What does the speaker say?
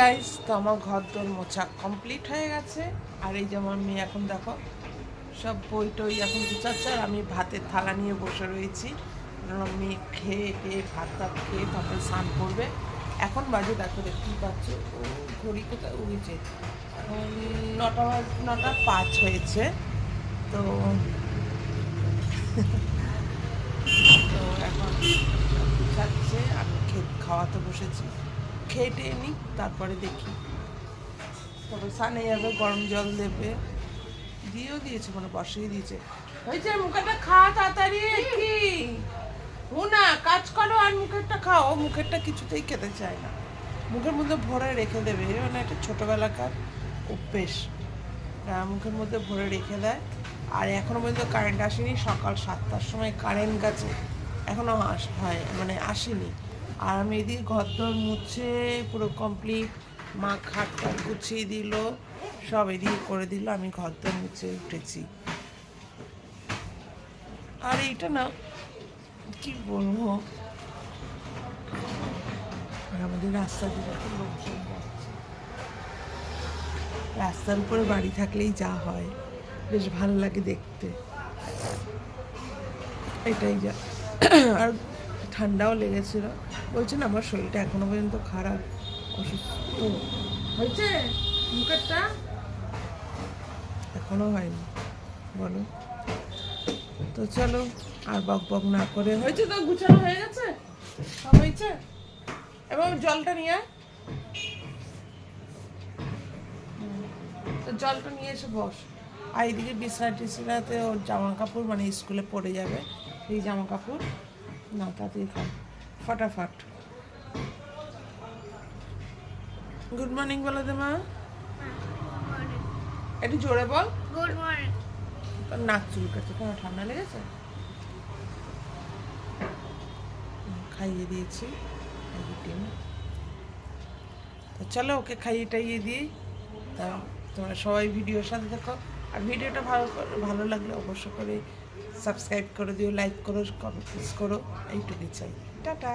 Guys, তো আমার ঘর দোর মোছা কমপ্লিট হয়ে গেছে। আর এই যে আমার মেয়ে এখন দেখো সব বই টই এখন গুছাচ্ছে, আর আমি ভাতের থালা নিয়ে বসে রয়েছি। কারণ মেয়ে খেয়ে খেয়ে ভাত টাত খেয়ে তারপরে স্নান করবে। এখন বাজে দেখো, দেখতেই পাচ্ছ ও ঘড়ি কোথায় উঠেছে, এখন 9:05 হয়েছে। তো তো এখন গুছাচ্ছে, আমি খাওয়াতে বসেছি। খেয়ে টেয়ে নিই, তারপরে দেখি। তবে সানে যাবে, গরম জল দেবে, দিয়েও দিয়েছে, মানে বসিয়ে দিয়েছে। হয়েছে, মুখেরটা খা তাড়াতাড়ি। কি ও না কাজ করো আর মুখেরটা খাও, মুখেরটা কিছুতেই খেতে চায় না, মুখের মধ্যে ভরে রেখে দেবে, মানে একটা ছোটোবেলাকার অভ্যেস। মুখের মধ্যে ভরে রেখে দেয়। আর এখনও পর্যন্ত কারেন্ট আসেনি, সকাল 7টার সময় কারেন্ট গেছে, এখনও হয় মানে আসেনি। আর আমি এদিকে ঘর দর মুছে পুরো কমপ্লিট, মা খাটটা গুছিয়ে দিল, সব এদিকে করে দিল, আমি ঘর দর মুছে উঠেছি। আর এইটা না কি বলবো, আর আমাদের রাস্তা দিয়ে লোকজন যাচ্ছে, রাস্তার উপরে বাড়ি থাকলেই যা হয়, বেশ ভালো লাগে দেখতে, এটাই যা। আর ঠান্ডাও লেগেছিল, বলছে না আমার শরীরটা এখনো পর্যন্ত খারাপ, অসুস্থ হয়েছে, মুখেরটা এখনো হয়নি, বলো। তো চলো আর বক বক না করে, হয়েছে তো, গুছানো হয়ে গেছে, সব হয়েছে। এবং জলটা নিয়ে আয়, তো জলটা নিয়ে এসে বস। আর এইদিকে বিছনা টিছনাতে ওর জামা কাপড়, মানে স্কুলে পরে যাবে এই জামা কাপড়, না তাতেই খাও ফটাফট। গুড মর্নিং বলো দে মা, একটু জোরে বল। Good morning. তোর নাক চুলকাচ্ছে, তোমার ঠান্ডা লেগেছে? খাইয়ে দিয়েছি ডিম। তো চলো ওকে খাইয়ে টাইয়ে দিই। তা তোমরা সবাই ভিডিওর সাথে দেখো, আর ভিডিওটা ভালো লাগলে অবশ্য করে সাবস্ক্রাইব করে দিও, লাইক করো, কমেন্টস করো, এইটুকুই চাই। টাটা।